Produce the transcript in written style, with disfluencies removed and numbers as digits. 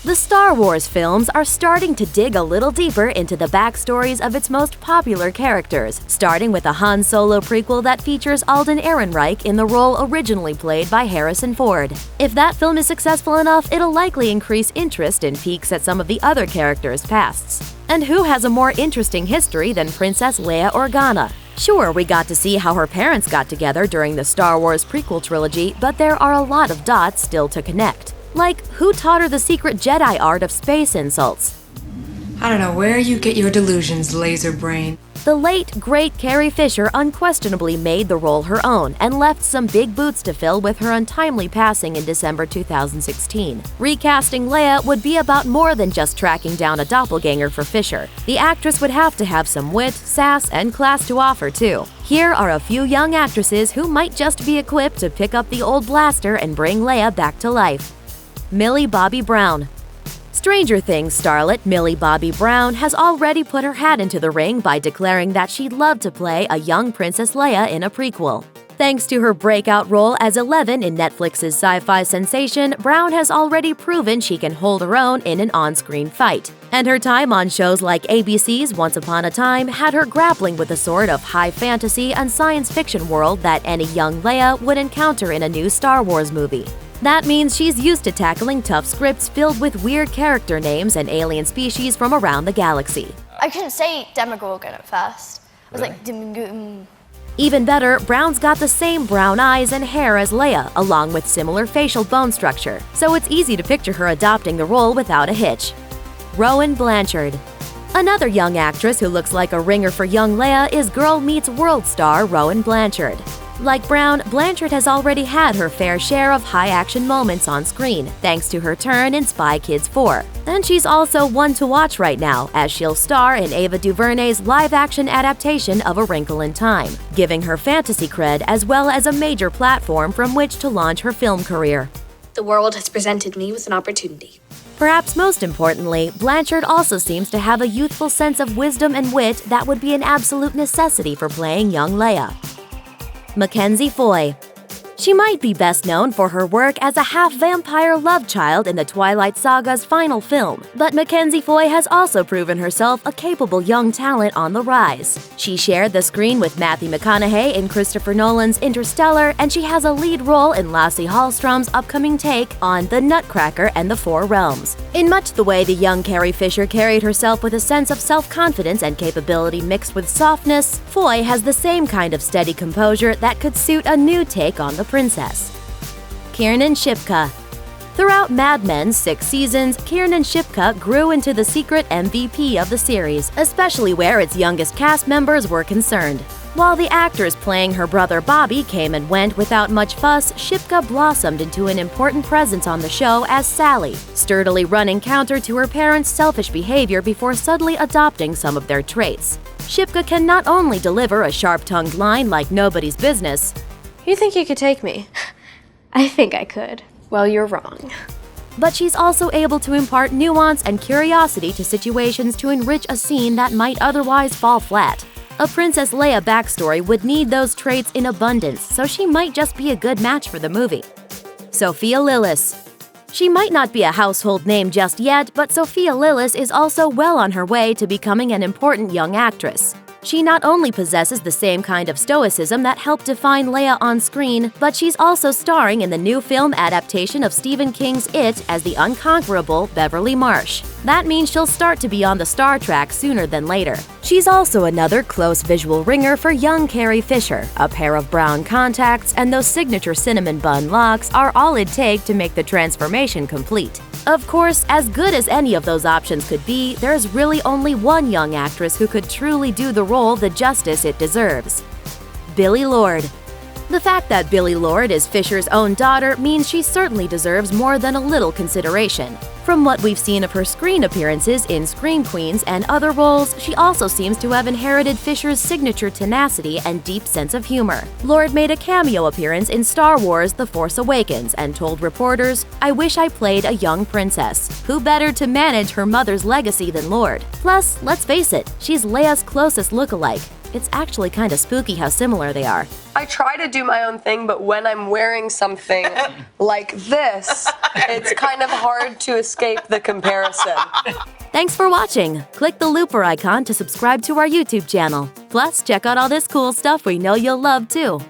The Star Wars films are starting to dig a little deeper into the backstories of its most popular characters, starting with a Han Solo prequel that features Alden Ehrenreich in the role originally played by Harrison Ford. If that film is successful enough, it'll likely increase interest in peeks at some of the other characters' pasts. And who has a more interesting history than Princess Leia Organa? Sure, we got to see how her parents got together during the Star Wars prequel trilogy, but there are a lot of dots still to connect. Like, who taught her the secret Jedi art of space insults? I don't know where you get your delusions, laser brain. The late, great Carrie Fisher unquestionably made the role her own and left some big boots to fill with her untimely passing in December 2016. Recasting Leia would be about more than just tracking down a doppelganger for Fisher. The actress would have to have some wit, sass, and class to offer, too. Here are a few young actresses who might just be equipped to pick up the old blaster and bring Leia back to life. Millie Bobby Brown. Stranger Things starlet Millie Bobby Brown has already put her hat into the ring by declaring that she'd love to play a young Princess Leia in a prequel. Thanks to her breakout role as Eleven in Netflix's sci-fi sensation, Brown has already proven she can hold her own in an on-screen fight. And her time on shows like ABC's Once Upon a Time had her grappling with the sort of high fantasy and science fiction world that any young Leia would encounter in a new Star Wars movie. That means she's used to tackling tough scripts filled with weird character names and alien species from around the galaxy. I couldn't say Demogorgon at first. I was like, Demogorgon. Even better, Brown's got the same brown eyes and hair as Leia, along with similar facial bone structure, so it's easy to picture her adopting the role without a hitch. Rowan Blanchard. Another young actress who looks like a ringer for young Leia is Girl Meets World star Rowan Blanchard. Like Brown, Blanchard has already had her fair share of high-action moments on screen, thanks to her turn in Spy Kids 4. And she's also one to watch right now, as she'll star in Ava DuVernay's live-action adaptation of A Wrinkle in Time, giving her fantasy cred as well as a major platform from which to launch her film career. The world has presented me with an opportunity. Perhaps most importantly, Blanchard also seems to have a youthful sense of wisdom and wit that would be an absolute necessity for playing young Leia. Mackenzie Foy. She might be best known for her work as a half-vampire love child in the Twilight Saga's final film, but Mackenzie Foy has also proven herself a capable young talent on the rise. She shared the screen with Matthew McConaughey in Christopher Nolan's Interstellar, and she has a lead role in Lasse Hallström's upcoming take on The Nutcracker and the Four Realms. In much the way the young Carrie Fisher carried herself with a sense of self-confidence and capability mixed with softness, Foy has the same kind of steady composure that could suit a new take on the princess. Kiernan Shipka. Throughout Mad Men's 6 seasons, Kiernan Shipka grew into the secret MVP of the series, especially where its youngest cast members were concerned. While the actors playing her brother Bobby came and went without much fuss, Shipka blossomed into an important presence on the show as Sally, sturdily running counter to her parents' selfish behavior before subtly adopting some of their traits. Shipka can not only deliver a sharp-tongued line like nobody's business, You think you could take me? I think I could. Well, you're wrong. but she's also able to impart nuance and curiosity to situations to enrich a scene that might otherwise fall flat. A Princess Leia backstory would need those traits in abundance, so she might just be a good match for the movie. Sophia Lillis. She might not be a household name just yet, but Sophia Lillis is also well on her way to becoming an important young actress. She not only possesses the same kind of stoicism that helped define Leia on screen, but she's also starring in the new film adaptation of Stephen King's It as the unconquerable Beverly Marsh. That means she'll start to be on the star track sooner than later. She's also another close visual ringer for young Carrie Fisher. A pair of brown contacts and those signature cinnamon bun locks are all it'd take to make the transformation complete. Of course, as good as any of those options could be, there's really only one young actress who could truly do the role the justice it deserves. Billie Lourd. The fact that Billie Lourd is Fisher's own daughter means she certainly deserves more than a little consideration. From what we've seen of her screen appearances in Scream Queens and other roles, she also seems to have inherited Fisher's signature tenacity and deep sense of humor. Lourd made a cameo appearance in Star Wars: The Force Awakens and told reporters, "I wish I played a young princess. Who better to manage her mother's legacy than Lourd? Plus, let's face it, she's Leia's closest lookalike." It's actually kinda spooky how similar they are. I try to do my own thing, but when I'm wearing something like this, it's kind of hard to escape the comparison. Thanks for watching! Click the looper icon to subscribe to our YouTube channel. Plus, check out all this cool stuff we know you'll love too.